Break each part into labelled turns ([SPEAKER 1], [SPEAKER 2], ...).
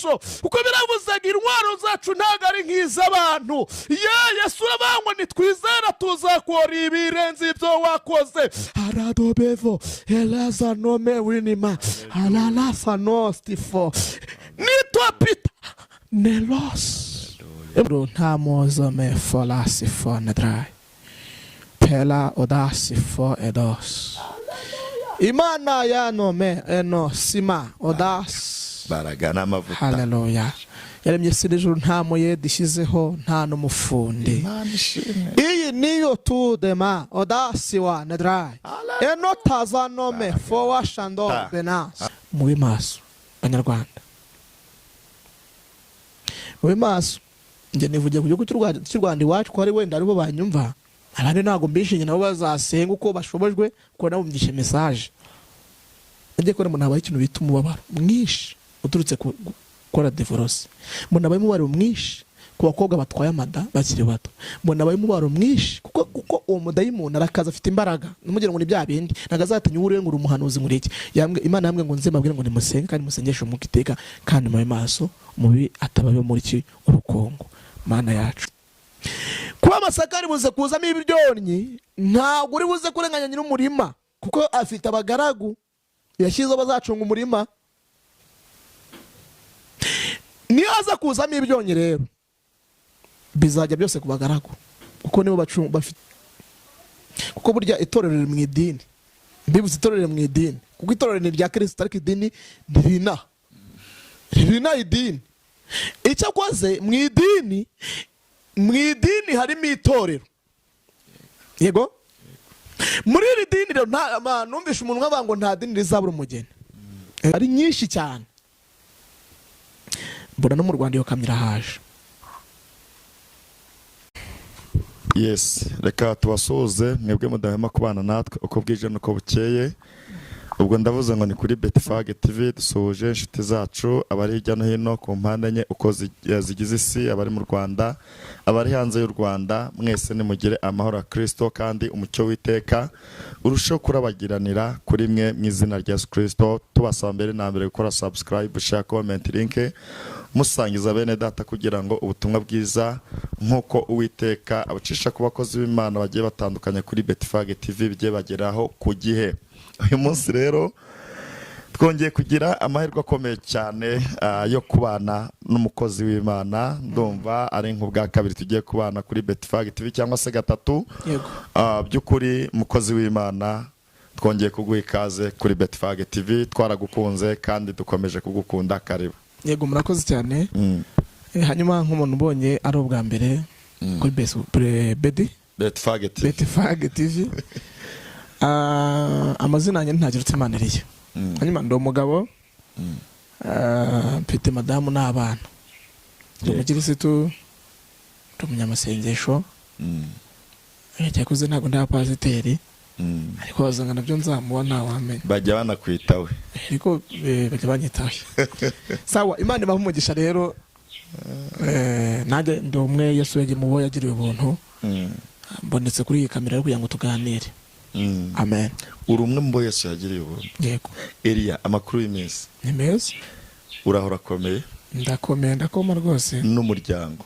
[SPEAKER 1] maso kuko biravuze ngo intwaro zacu ntabwo ari nk'iz'abantu. Yesu urabangwa nitwizera tuzakora ibirenze ibyo wakoze. Aradobevo elaza nome winima alalasa nostifo nitwa Peter nelos nta mozo me folasi fo nedrai pela odasi fo edos Imana ya nome eno sima odas
[SPEAKER 2] baragana amavuta.
[SPEAKER 1] Haleluya. Yaremye isi n'ijuru nta moye dishizeho nta n'umufundi. Iyi niyo tudema odasi wa nedrai eno taza nome fo washando benas. Mubi maso Banyarwanda, mubi maso. Nje nivugiye ku gihugu cy'u Rwanda iwacu ko ari wenda aribo banyumva, abandi ntago mbishinye nabo bazasenga uko bashobojwe ko nabumvishe message. Ngiye ko umuntu abaye ikintu bita umubabaro mwinshi uturutse gukora divorce. Umuntu abaye umubabaro mwinshi ku bakobwa batwaye amada bakiri bato. Umuntu abaye umubabaro mwinshi kuko uwo mudayimoni arakaza afite imbaraga. Numugire ngo ni bya bindi nagazatanya urure ngo umuhanuzi ngureke. Imana yambwe ngo nze mabwire ngo ni musenge kandi musengeshe mu kiteka kandi mu maso mubi atabayo muri ki urukongo. Mana yacu kuba amasakari buze kuzamo ibiryonyi ntabwo uri buze kurenganya nyiri umurima kuko afite abagaragu yashyizeho bazacunga umurima. Niyo aza kuzamo ibyonyi rero bizajya byose ku bagaragu kuko nibo bafite, kuko burya itorero riri mu idini. Mbibutse itorero riri mu idini kuko itorero ni rya Kristo ariko idini ririna idini. Icyo akoze mu idini harimo itorero. Yego muri iri dini rero numvishe umuntu avuga ngo nta dini rizabura umugeni. Ari nyinshi cyane. Mbona no mu Rwanda iyo kamera haje.
[SPEAKER 2] Yes, reka tubasuhuze mwebwe mudahema kubana natwe uko bwije nuko bukeye. Ubwo ndavuze ngo ni kuri Betfag TV dusuhuje inshuti zacu abari hirya no hino ku mpande enye uko zigize isi, abari mu Rwanda, abari hanze y'u Rwanda, mwese nimugire amahoro ya Kristo kandi umucyo w'iteka urushaho kurabagiranira kuri mwe mu izina rya Yesu Kristo. Tubasaba mbere na mbere gukora subscribe, share, comment, link, musangiza bene data kugira ngo ubutumwa bwiza nkuko Uwiteka abacisha ku bakozi b'Imana bagiye batandukanye kuri Betfag TV bijye bageraho ku gihe. Uyu munsi rero twongeye kugira amahirwe akomeye cyane yo kubana n'umukozi w'Imana. Ndumva ari nk'ubwa kabiri tugiye kubana kuri Betfag TV cyangwa se gatatu.
[SPEAKER 1] Yego.
[SPEAKER 2] By'ukuri mukozi w'Imana twongeye kuguha ikaze kuri Betfag TV. Twaragukunze kandi dukomeje kugukunda. Karibu.
[SPEAKER 1] Yego murakoze cyane. Hanyuma nk'umuntu ubonye ari ubwa mbere kuri Betfag TV. Amazina yanjye ntagirutse Maniriye. Hanyuma ndi umugabo, mfite madamu n'abana. Ndi umukirisitu, ndi umunyamasengesho. Cyakoze ntabwo ndi pasiteri, ariko bazanga nabyo nzamuba ntawamenya.
[SPEAKER 2] Bajya banakwitawe.
[SPEAKER 1] Ariko bajya banyitawe. Sawa, Imana ibaha umugisha rero. Nanjye ndi umwe Yesu yagiye mu bo yagiriye ubuntu. Mbonetse kuri iyi kamera yo kugira ngo tuganire. Amen.
[SPEAKER 2] Uri umwe mu bo Yesu yagiriye ubuntu.
[SPEAKER 1] Yego.
[SPEAKER 2] Elia, amakuru y'imezi.
[SPEAKER 1] Ni meza.
[SPEAKER 2] Urahora komeye?
[SPEAKER 1] Ndakomeye ndakoma rwose.
[SPEAKER 2] N'umuryango.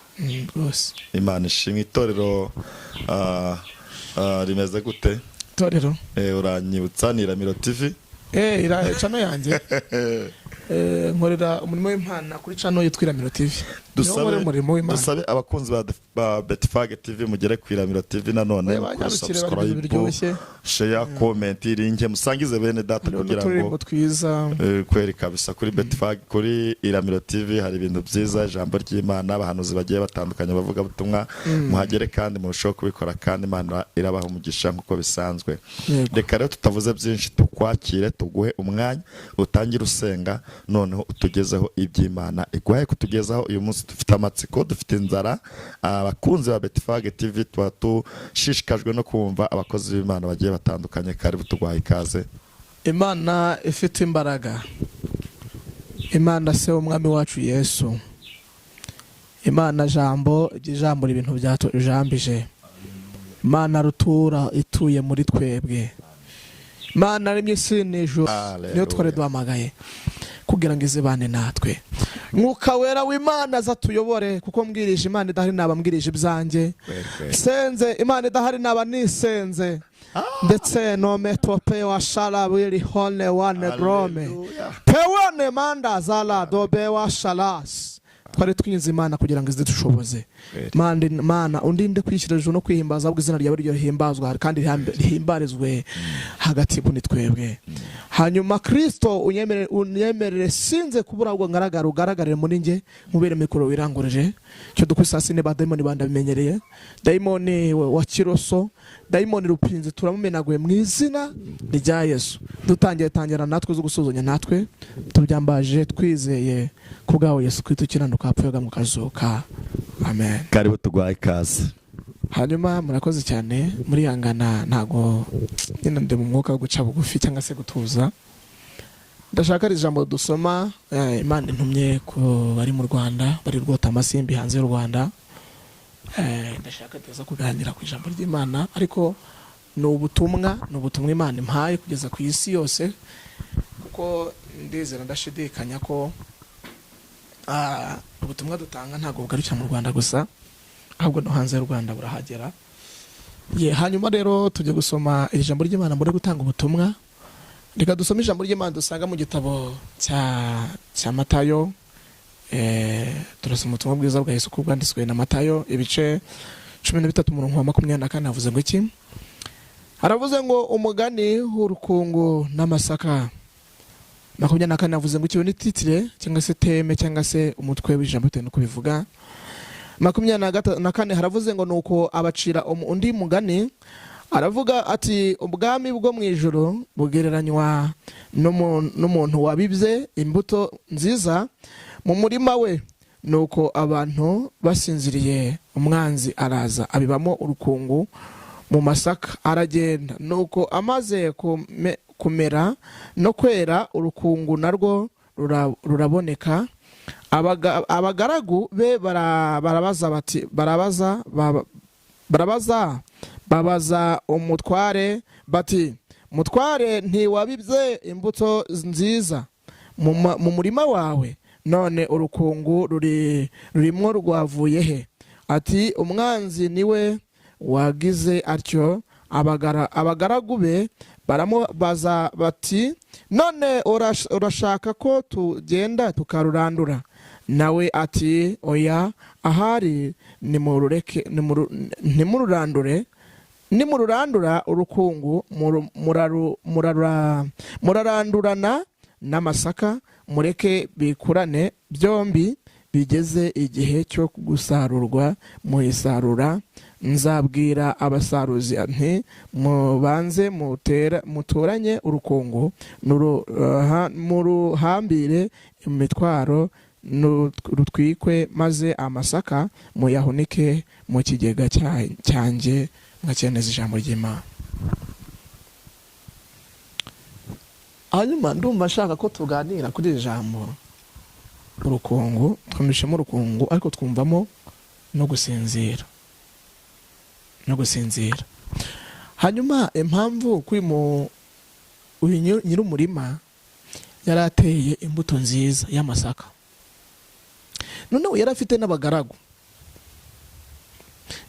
[SPEAKER 1] Rwose.
[SPEAKER 2] Imana ishimwe. Itorero rimeze gute?
[SPEAKER 1] Itorero?
[SPEAKER 2] Uranyibutsa ni Iramiro TV.
[SPEAKER 1] Chano yanjye. Nkorera umurimo w'Imana kuri chano yitwa Iramiro TV.
[SPEAKER 2] Dusabe abakunzi ba Betfag TV mugere ku Iramiro TV nanone ku subscribe, share, comment, link musangize bene data kugira ngo kweri kabisa kuri Betfag kuri Iramiro TV hari ibintu byiza, ijambo ry'Imana, abahanuzi bagiye batandukanye bavuga butumwa muhagere kandi murushaho kubikora kandi Imana irabaha umugisha nkuko bisanzwe. Reka rero tutavuze byinshi tukwakire tuguhe umwanya utangira usenga noneho utugezeho iby'Imana iguhaye kutugezaho. Uyu munsi dufite amatsiko, dufite inzara. Abakunzi ba Betfag TV tuba tushishikajwe no kumva abakozi b'Imana bagiye batandukanye. Karibu tuguhaye ikaze.
[SPEAKER 1] Imana ifite imbaraga, Imana se umwami wacu Yesu, Imana jambo ijambo ibintu byatujambije, Imana rutura ituye muri twebwe, Imana rimwe isi n'ijuru niyo twari duhamagaye kugira ngo izibane natwe. mwuka wera w'Imana azatuyobore, kuko mbwirije Imana idahari naba mbwirije ibyanjye, senze Imana idahari naba nisenze, ndetse nome tope wa shala wili hone wane grome pewane manda zala dobe wa shalas. Twari twinze Imana kugira ngo izidushoboze. Mana undinde kwishyira hejuru no kwihimbaza, ahubwo izina ryawe ryo himbazwa kandi rihimbarizwe hagati muri twebwe. Hanyuma Kristo unyemerere sinze kubura, ahubwo ugaragarire muri nge, mubere mikoro wirangurije. Cyo dukwisasine ba demoni bandabimenyereye, daimoni wa kiroso, daimoni rupinzi turamumenaguye mu izina rya Yesu. Tangira natwe zo gusuzanya natwe, tubyambaje twizeye kubwawe Yesu Kristo kiranuka apfuye mu kazuka. Amen.
[SPEAKER 2] Karibu tugwaye ikaze.
[SPEAKER 1] Hanyuma murakoze cyane, muri yangana ntago nyine ndi mu mwuka wo guca bugufi cyangwa se gutuza. Ndashaka ijambo dusoma Imana intumye ko bari mu Rwanda, bari rwota amasimbi hanze y'u Rwanda. Ndashaka teza kuganira ku ijambo ry'Imana, ariko ni ubutumwa Imana impaye kugeza ku isi yose, kuko ndizera ndashidikanya ko ubutumwa dutanga ntabwo bugarukira mu Rwanda gusa, ahubwo no hanze y'u Rwanda burahagera. Hanyuma rero tujye gusoma ijambo ry'Imana muri gutanga ubutumwa. Reka dusome ijambo ry'Imana dusanga mu gitabo cya Matayo. Turasoma ubutumwa bwiza bwa Yesu kuko bwanditswe na Matayo, ibice 13 umurongo wa 24. Havuze ngo iki? Haravuze ngo umugani w'urukungu n'amasaka. 24 havuze ngo iki? Ni titire cyangwa se teme cyangwa se umutwe w'ijambo bitewe n'uko bivuga. 24 haravuze ngo nuko abacira undi mugani, aravuga ati ubwami bwo mu ijuru bugereranywa n'umuntu wabibye imbuto nziza mu murima we. Nuko abantu basinziriye, umwanzi araza abibamo urukungu mu masaka, aragenda. Nuko amaze kumera no kwera, urukungu narwo ruraboneka. Abagaragu be babaza umutware bati, mutware ntiwabibye imbuto nziza mu murima wawe, none urukungu rurimo rwavuye he? Ati umwanzi niwe wagize atyo. Abagaragu be baramubaza bati, none urashaka ko tugenda tukarurandura? Nawe ati oya, ahari nimururandura urukungu murarandurana n'amasaka, mureke bikurane byombi, bigeze igihe cyo gusarurwa muhisarura. Nzabwira abasaruzi nti, mubanze mutoranye urukungu, muruhambire imitwaro, rutwikwe, maze amasaka muyahunike mu kigega cyanjye. Mwakeneza ijambo ry'Imana. Hanyuma ndumva nshaka ko tuganira kuri iri jambo urukungu. Twumvishemo urukungu ariko twumvamo no gusinzira. Hanyuma impamvu kuri uyu nyir'umurima yarateye imbuto nziza y'amasaka, noneho yari afite n'abagaragu.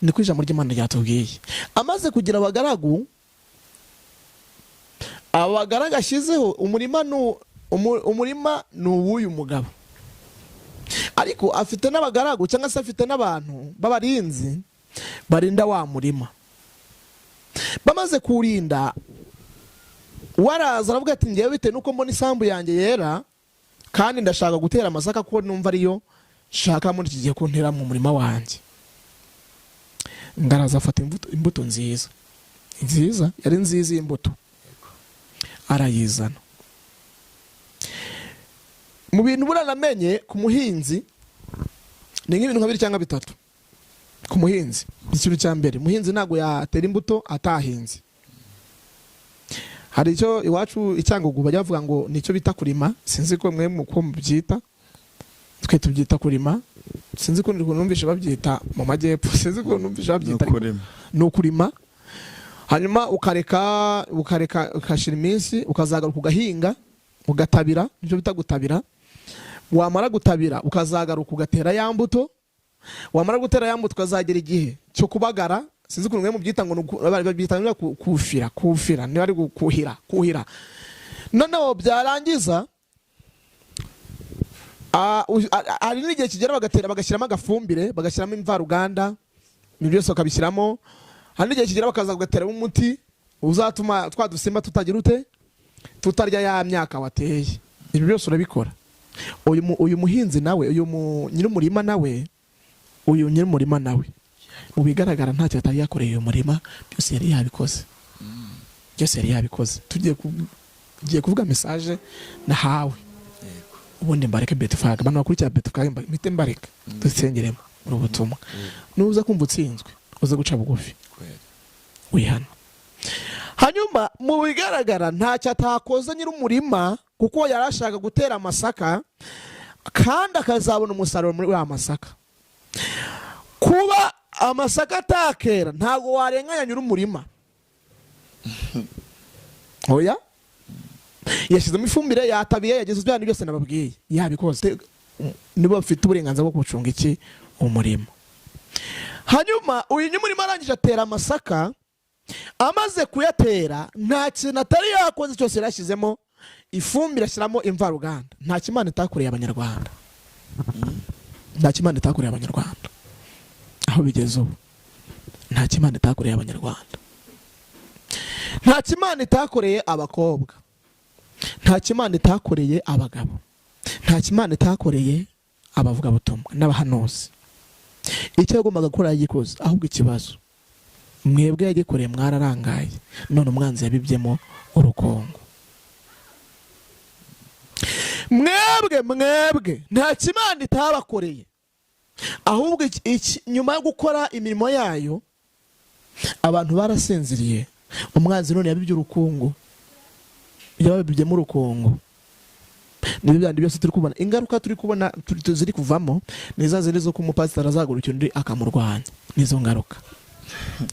[SPEAKER 1] Niko ijambo ry'Imana ryatubwiye. Amaze kugira abagaragu ashyizeho umurima ni uw'uyu mugabo, ariko afite n'abagaragu cyangwa se afite n'abantu b'abarinzi barinda wa murima. Bamaze kurinda, waraza aravuga ati ngewe bitewe nuko mbona isambu yanjye yera kandi ndashaka gutera amasaka kuko numva ariyo shaka muri iki gihe ko ntera mu murima wanjye. Ngaraza afata imbuto nziza yari nziza y'imbuto, arayizana. Mu bintu buranamenye ku muhinzi ni nk'ibintu nka 2 cyangwa 3. Ku muhinzi ikintu cya mbere, muhinzi ntago yatera imbuto atahinze. Hari icyo iwacu icyangugu bajya bavuga ngo nicyo bita kurima, sinzi ko mwe muko mubyita, twe tubyita kurima. Sinzi ko numvisha babyita mu majyepfo, sinzi ko numvisha babyita no kurima. Hanyuma ukareka ukashira iminsi, ukazagaruka ugahinga, ugatabira, nicyo bita gutabira. wamara gutabira ukazagaruka ugatera ya mbuto, wamara gutera ya mbuto ukazagera igihe cyo kubagara. Sinzi ukuntu mu byita ngo babyita kufira niba ari kuhira. Noneho byarangiza hari n'igihe kigera bagatera bagashyiramo agafumbire, bagashyiramo imvaruganda, ibyo byose bakabishyiramo. Hari n'igihe kigera bakaza kugateramo umuti uzatuma twa dusimba tutagira ute, tutarya ya myaka wateye. Ibyo byose urabikora. Uyu muhinzi nawe, nyir'umurima nawe, mu bigaragara ntacyo atari yakoreye uyu murima, byose yari yabikoze. Tugiye kuvuga message nahawe, ubundi mbareke Betfag, abantu bakurikira Betfag mpite mbareke dusengeremo muri ubutumwa. Nuza kumva utsinzwe uza guca bugufi wihana. Hanyuma mu bigaragara ntacyo atakoze nyir'umurima, kuko yarashaka gutera amasaka kandi akazabona umusaruro muri wa masaka. Kuba amasaka atakera ntago warenganya nyir'umurima. Oya, yashyizemo ifumbire, yatabiye, yageze ibyo byose nababwiye, yabikoze. Nibo bafite uburenganzira bwo gucunga iki umurima. Hanyuma uyu nyir'umurima arangije atera amasaka, amaze kuyatera nta kintu atari yakoze cyose yarashyizemo ifumbire, ashyiramo imvaruganda. Nta kimana itakoreye abanyarwanda, nta kimana itakoreye abanyarwanda. Aho bigeze ubu nta kimana itakoreye abanyarwanda, nta kimana itakoreye abakobwa, nta kimana itakoreye abagabo, nta kimana itakoreye abavugabutumwa n'abahanuzi. Icyo yagombaga gukora yagikoze, ahubwo ikibazo mwebwe yagikoreye mwararangaye, none umwanzi yabibyemo urukongo. Mwebwe nta kimana itabakoreye, ahubwo nyuma yo gukora imirimo yayo abantu barasinziriye. Umwanzi none yabibye urukungu, yabibyemo urukongo. Nibyo byandi byose turi kubona, ingaruka turi kubona ziri kuvamo niza ziri zo kumupasitara azagurukira undi akamurwanya. Nizo ngaruka.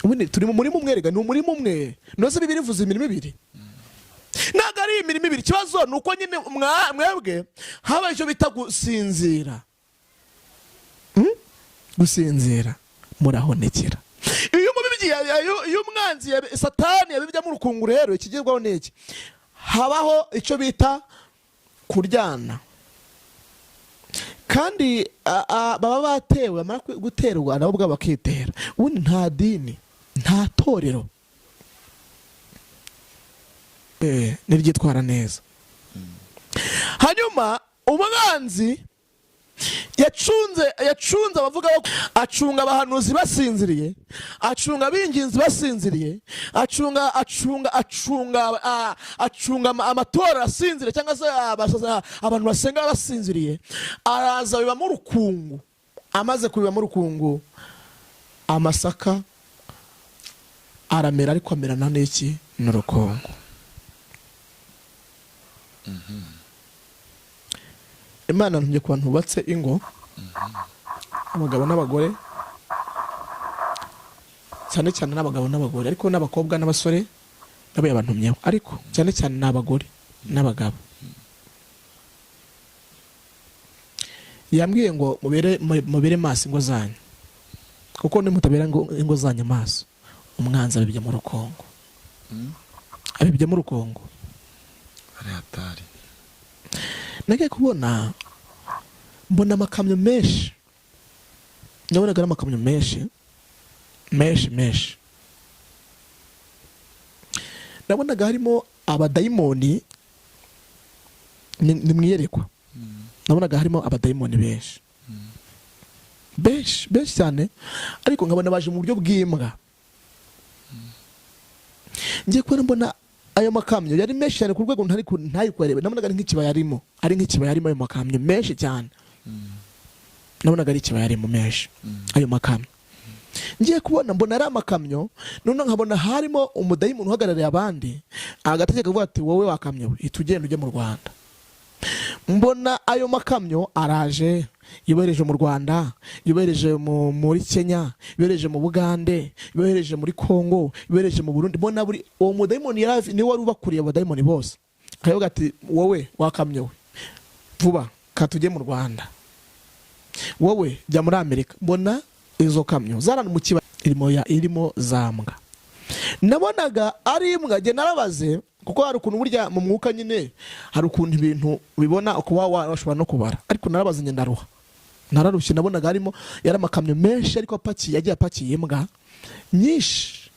[SPEAKER 1] Ubundi turi mu murimo umwe, rega ni umurimo umwe. Nose bibiri vuze imirimo ibiri, ntago ari imirimo ibiri. Ikibazo ni uko nyine mwebwe habaye icyo bita gusinzira. Gusinzira murahonekera. Iyo umwanzi Satani yabibyamo urukungu, rero ikigirwaho n'iki, habaho icyo bita kuryana. Kandi baba batewe, amara guterwa nabo ubwabo bakitera. Ubundi nta dini, nta torero niryitwara neza. Hanyuma umwanzi yacunze abavuga, acunga abahanuzi basinziriye, acunga abinginzi basinziriye, acunga amatora asinziriye, cyangwa se abantu basenga basinziriye. Araza bibamo urukungu. Amaze kubibamo urukungu, amasaka aramera, ariko amerana n'iki? N'urukongo. Imana ntumye ku bantu bubatse ingo, abagabo n'abagore, cyane cyane n'abagabo n'abagore, ariko n'abakobwa n'abasore nabo yabantumyeho, ariko cyane cyane n'abagore n'abagabo. Yambwiye ngo mubere maso ingo zanyu, kuko nimutabera ingo zanyu maso, umwanzi abibye mu rukongo. Abibye mu rukongo.
[SPEAKER 2] Ari hatari.
[SPEAKER 1] Nagiye kubona, mbona amakamyo menshi. Nabonaga ari amakamyo menshi. Nabonaga harimo abadayimoni, ni mwiyerekwa. Nabonaga harimo abadayimoni benshi cyane, ariko nkabona baje mu buryo bw'imbwa. Ngiye kubona mbona ayo makamyo yari menshi cyane ku rwego ntari kureba. Nabonaga ari nk'ikibaya arimo, ayo makamyo menshi cyane. Nabonaga ari ikibaya arimo menshi ayo makamyo. Ngiye kubona mbona ari amakamyo, none nkabona harimo umudayimoni uhagarariye abandi, agategeka kuvuga ati wowe wakamyo we, itugende ujye mu Rwanda. Mbona ayo makamyo araje, yohereje mu Rwanda, yohereje muri Kenya, yohereje mu Bugande, yohereje muri Kongo, yohereje mu Burundi. Mbona buri uwo mudayimoni ni wari ubakuriye abadayimoni bose. Akavuga ati wowe wakamyo we, vuba katujye mu Rwanda, wowe jya muri Amerika, mbona izo kamyo zarana mu kibaya irimo zambwa, nabonaga ari imbwa. Jye narabaze kuko hari ukuntu burya mu mwuka nyine hari ukuntu ibintu bibona kuba washobora no kubara, ariko narabaze njye ndaruha, nararushye. Nabonaga harimo yari amakamyo menshi ariko yagiye apakiye imbwa nyinshi.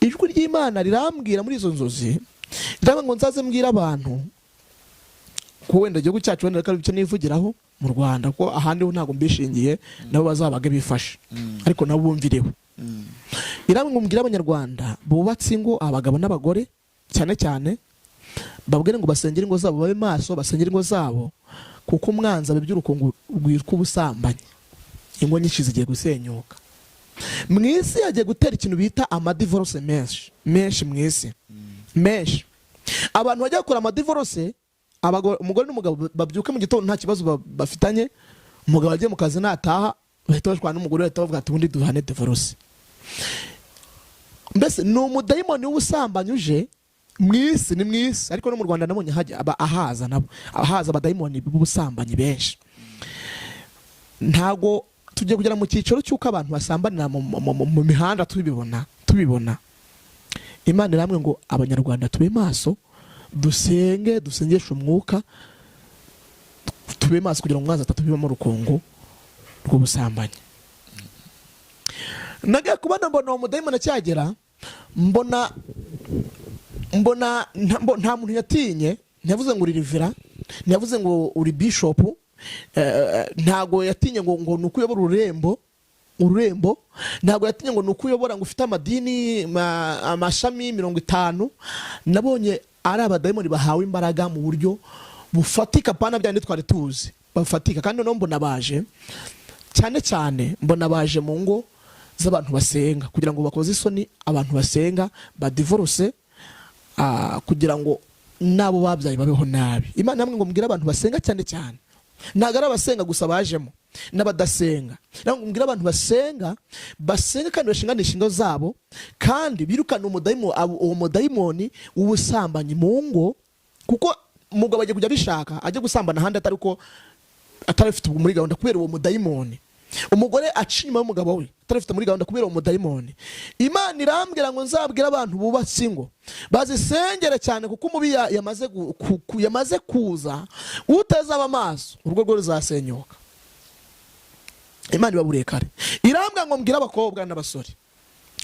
[SPEAKER 1] Ijwi ry'Imana rirambwira muri izo nzozi, rirambwira ngo nzaze mbwira abantu ko wenda igihugu cyacu wenda reka bice nivugiraho mu Rwanda, ko ahandi ho ntago mbishingiye, nabo bazabage bifashe, ariko nabo bumvireho. Irambwira ngo mbwira Abanyarwanda bubatse ingo, abagabo n'abagore cyane cyane, babwire ngo basengere ingo zabo, babe maso, basengere ingo zabo, kuko umwanzi abiby'urukungu rwitwa ubusambanyi, ingo nyinshi zigiye gusenyuka. Mwisi yagiye gutera ikintu bita amadivorce menshi mwisi menshi. Abantu bajya gukora amadivorce, umugore n'umugabo babyuke mu gitondo nta kibazo bafitanye, umugabo agiye mu kazi nataha bahita bashwana n'umugore, bahita bavuga ati ubundi duhane divorce. Mbese ni umudayimoni w'ubusambanyi uje mwisi, ni mwisi, ariko no mu Rwanda nabonye ahaza abadayimoni b'ubusambanyi benshi. Ntago tujye kugera mu cyiciro cy'uko abantu basambanira mu mihanda tubibona. Imana iramwe ngo Abanyarwanda tube maso, dusengeshe umwuka, tube maso kugira ngo umwanzi atatubibamo urukungu rw'ubusambanyi. Nagiye kubona mbona uwo mudayimoni acyagera, mbona nta muntu yatinye, ntiyavuze ngo uri rivera, ntiyavuze ngo uri bishop, ntago yatinye ngo nuko uyobora ururembo, ntago yatinye ngo nuko uyobora ngo ufite amadini amashami 50. Nabonye ari abadayimoni bahawe imbaraga mu buryo bufatika, pana byandi twari tuzi bafatika. Kandi no mbona baje cyane mbona baje mu ngo z'abantu basenga, kugira ngo bakoze isoni abantu basenga badivorce, kugira ngo nabo babyaye babeho nabi. Imana namwe ngo mbwira abantu basenga cyane, ntago ari abasenga gusa bajemo, n'abadasenga. Namwe mbwira abantu basenga kandi bashinganisha ingo zabo, kandi birukana uwo mudayimoni w'ubusambanyi mu ngo, kuko umugabo agiye kujya bishaka ajya gusambana ahandi atarafite muri gahunda kubera uwo mudayimoni. Umugore aca inyuma y'umugabo we atarafite muri gahunda kubera uwo mudayimoni. Imana irambwira ngo nzabwira abantu bubatse ingo bazisengere cyane, kuko umubi yamaze kuza, utazaba amaso urugo rwe ruzasenyuka. Imana ibaburiye kare. Irambwira ngo mbwira abakobwa n'abasore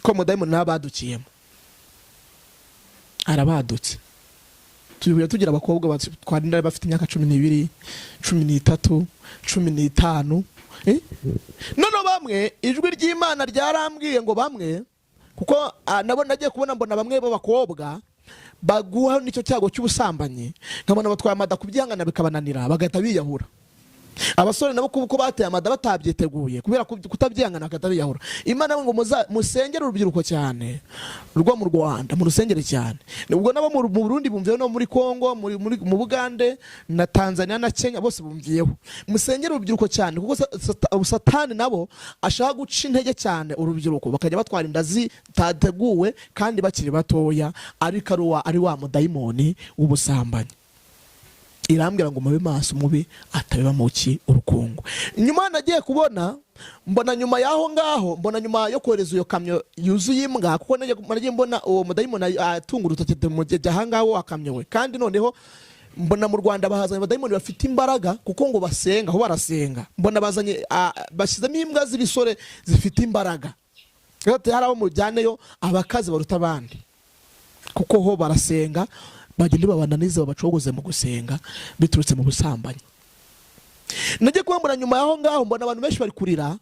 [SPEAKER 1] ko mudayimoni n'abadukiyemo arabadutse. Tugira abakobwa twarinda bafite imyaka 12, 13, 15. None bamwe ijwi ry'Imana ryarambwiye ngo bamwe, kuko nabo nagiye kubona mbona bamwe b'abakobwa baguha nicyo cyago cy'ubusambanyi, nkabona batwaye amada kubyangana bikabananira bagahita biyahura. Abasore nabo kuko bateye amada batabyiteguye kubera kutabyangana bagahita biyahura. Imana ngo musengere urubyiruko cyane rwo mu Rwanda, mu rusengere cyane. Ubwo nabo mu Burundi bumviyeho, no muri Kongo, mu Bugande na Tanzania na Kenya bose bumviyeho. Musengere urubyiruko cyane, kuko Satani nabo ashaka guca intege cyane urubyiruko, bakajya batwara inda zitateguwe kandi bakiri batoya, ariko ari wa mudayimoni w'ubusambanyi. Irambwira ngo mube maso, mubi atabeba muki urukungu. Nyuma nagiye kubona, mbona nyuma yaho ngaho, mbona nyuma yo kohereza iyo kamyo yuzuye imbwa, kuko nagiye mbona uwo mudayimoni atunga urutoki mu gihe ahangaho akamyo we. Kandi noneho mbona mu Rwanda bahazanye abadayimoni bafite imbaraga, kuko ngo basenga, aho barasenga. Mbona bazanye bashyizemo imbwa z'ibisore zifite imbaraga, hari abo mujyaneyo abakazi baruta abandi, kuko ho barasenga, bagende babananize babacogoze mu gusenga biturutse mu busambanyi. Nagiye kubona nyuma yaho ngaho, mbona abantu benshi bari kurira,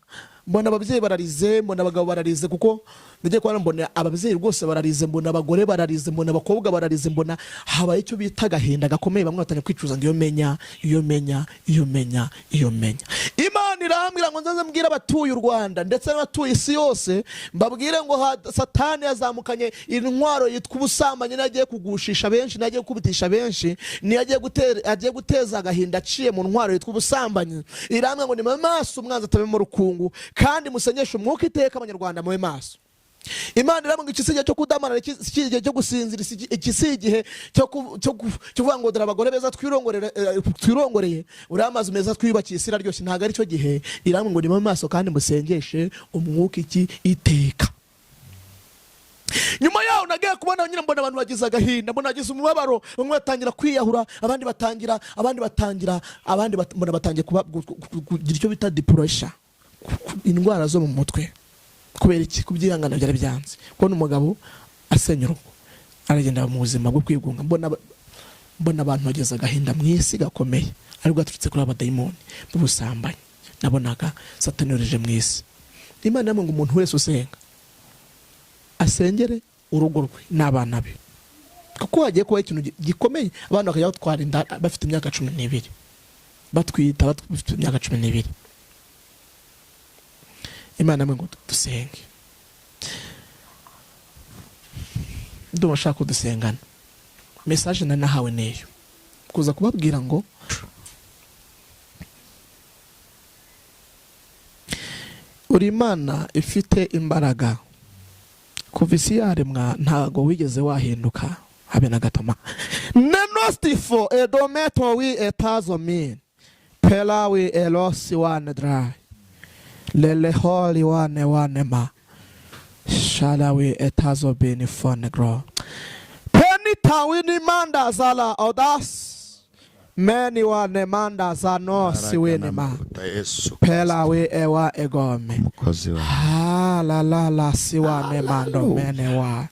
[SPEAKER 1] mbona ababyeyi bararize, mbona abagabo bararize, kuko nagiye kubona mbona ababyeyi rwose bararize, mbona abagore bararize, mbona abakobwa bararize, mbona habaye icyo bita agahinda gakomeye. Bamwe batanye kwicuza ngo iyo menya. Imana irambwira ngo nzaze mbwira abatuye u Rwanda ndetse n'abatuye isi yose, mbabwire ngo Satani yazamukanye intwaro yitwa ubusambanyi, nagiye kugushisha benshi, nagiye kubitisha benshi, agiye guteza agahinda aciye mu ntwaro yitwa ubusambanyi. Irambwira ngo ni maso umwanzi atabemo urukungu, kandi musenyeshe umwuka iteka Abanyarwanda mube maso. Imana iramubwira iki si igihe cyo kudamara, iki si igihe cyo gusinzira, iki si igihe cyo kuvuga ngo dore abagore beza twirongoreye, uriya amazu meza twiyubakiye isi iraryoshye. Ntabwo ari cyo gihe. Iramubwira ngo ni mu maso kandi musengeshe umwuka iki iteka. Nyuma yaho nagiye kubona nyine mbona abantu bagize agahinda, mbona bagize umubabaro, bamwe batangira kwiyahura, abandi batangira kugira icyo bita depression, indwara zo mu mutwe. Kubera iki? Kubyihangana byari byanze. Kubona umugabo asenya urugo, aragenda mu buzima bwo kwigunga. Mbona abantu bageze agahinda mu isi gakomeye, ariko gaturutse kuri abadayimoni b'ubusambanyi nabonaga Satani yoreje mu isi. Imana yamwe ngo umuntu wese usenga asengere urugo rwe n'abana be, kuko hagiye kuba ikintu gikomeye. Abantu bakajya batwara inda bafite imyaka 12, batwita bafite imyaka 12. Imana yamwe ngo dusenge. Ndumva nshaka ko dusengana. Message nahawe neyo kuza kubabwira ngo uri Imana ifite imbaraga. Kuva isi yaremwa ntago wigeze wahinduka habe na gatoma. Nenostifo edometo wi etazomin pela wi elosi wane dry lele holi wane ma shala wi etazobini fone gro penita wini manda zala odas meni wane manda zano siwini ma pela wi ewa egome la siwane mando mene wa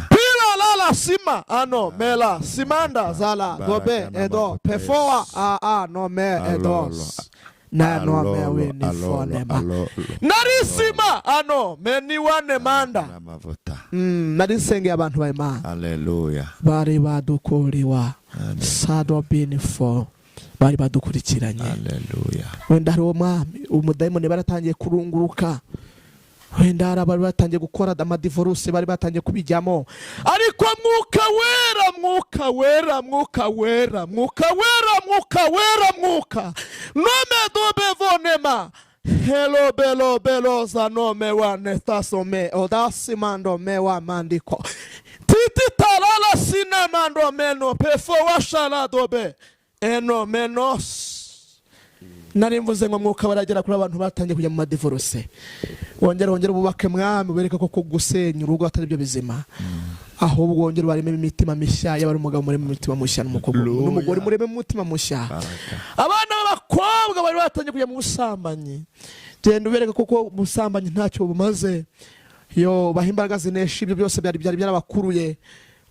[SPEAKER 1] pila la sima ano mela simanda zala dobe edo pefoa no me edos na no me wini fone ma narisima ano meni wane manda narisenge abantu ba Imana.
[SPEAKER 2] Haleluya.
[SPEAKER 1] Bari badukuriwa sado binifo, bari badukurikiranye.
[SPEAKER 2] Haleluya.
[SPEAKER 1] Wenda hari umwami umudayimoni baratangiye kurunguruka, wenda hari abari batangiye gukora amadivorce, bari batangiye kubijyamo, ariko mwuka nome dobe vonema hello belo zanome wane tasome odasi mando mewa mandiko titi talala sina mando meno pefo washala dobe eno menos. Narimvuze ngo mwuka baragera kuri abantu batangiye kujya mu madivorce. Wongera bubake mwami, bereka ko gusenya urugo atari byo bizima, ahubwo wongera bareme imitima mishya. Yabari umugabo muri imitima mushya n'umugore muri imitima mushya. Abana b'abakobwa bari batangiye kujya mu busambanyi, genda ubereka kuko busambanyi ntacyo bumaze. Yo bahimbaraga zinesha ibyo byose byari byarabakuruye,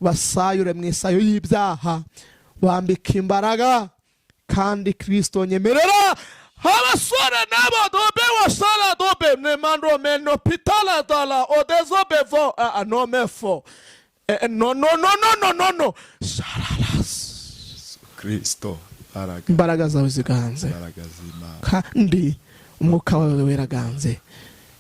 [SPEAKER 1] basayure mu isayo y'ibyaha, bambika imbaraga. Kandi Kristo nyemerera abasore nabo dobe wasala dobe nemando meno pitala dala odezobe vo anomefo no
[SPEAKER 2] Kristo
[SPEAKER 1] imbaraga zawe ziganze, kandi umwuka wawe weraganze.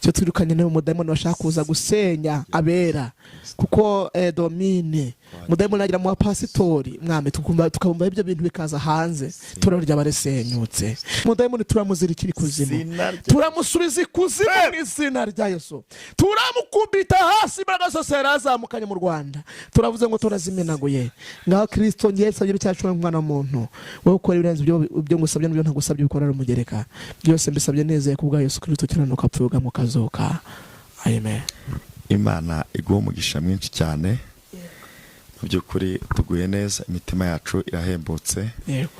[SPEAKER 1] Cyo twirukanye ne umudayimoni bashaka kuza gusenya abera, kuko domine umudayimoni agira mu pasitori mwami, tukabumva ibyo bintu bikaza hanze, turarya baresenyutse. Umudayimoni turamuzirikira ikuzimu, turamusubiza ikuzimu mu izina rya Yesu, turamukubita hasi. Imbaraga zose yarazamukanye mu Rwanda turavuze ngo turazimenaguye. Ngaho Kristo ngiye sabye cyacu umwana w'umuntu, wowe ukora ibirenze ibyo ngusabye n'ibyo ntagusabye bikorera umugereka. Byose mbisabye neza kubwa Yesu Kristo kiranuka apfuga mu kazoka. Amen.
[SPEAKER 2] Imana iguha umugisha mwinshi cyane. Mu by'ukuri tuguye neza, imitima yacu irahembutse.
[SPEAKER 1] Yego.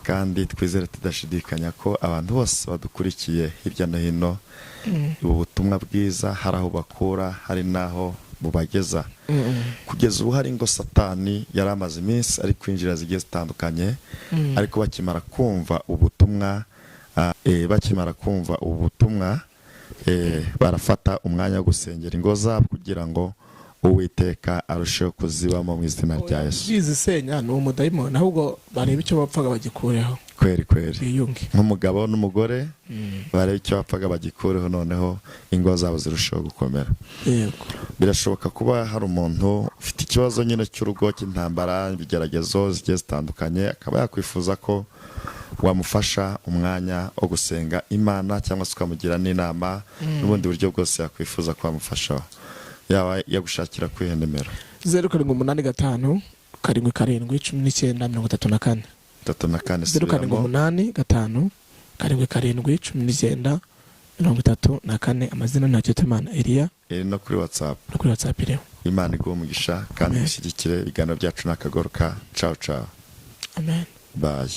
[SPEAKER 2] Kandi twizere tudashidikanya ko abantu bose badukurikiye hirya no hino ubu butumwa bwiza hari aho bakura, hari naho bubageza. Kugeza ubu hari ngo Satani yari amaze iminsi ari kwinjira zigiye zitandukanye, ariko bakimara kumva ubutumwa barafata umwanya wo gusengera ingo zabo kugira ngo Uwiteka arusheho kuzibamo mu izina rya Yesu.
[SPEAKER 1] Bizi senya no umudayimoni, ahubwo bareba icyo bapfaga bagikureho.
[SPEAKER 2] Kweri
[SPEAKER 1] biyunge
[SPEAKER 2] nk'umugabo n'umugore bareba icyo bapfaga bagikureho, noneho ingo zabo zirushaho gukomera.
[SPEAKER 1] Yego.
[SPEAKER 2] Birashoboka kuba hari umuntu ufite ikibazo nyine cy'urugo, cy'intambara, ibigeragezo zigiye zitandukanye, akaba yakwifuza ko wamufasha umwanya wo gusenga Imana, cyangwa se ukamugira n'inama n'ubundi buryo bwose yakwifuza ko wamufashaho. yaba yagushakira kwihe nimero?
[SPEAKER 1] 0785 karindwi 19 34 0785 karindwi 19 34 amazina ntacyo Imana Elia
[SPEAKER 2] iri no kuri WhatsApp
[SPEAKER 1] iriho.
[SPEAKER 2] Imana iguhe umugisha kandi mushyigikire ibiganiro byacu n'akagoroka. Ciao ciao.
[SPEAKER 1] Amen.
[SPEAKER 2] Bye.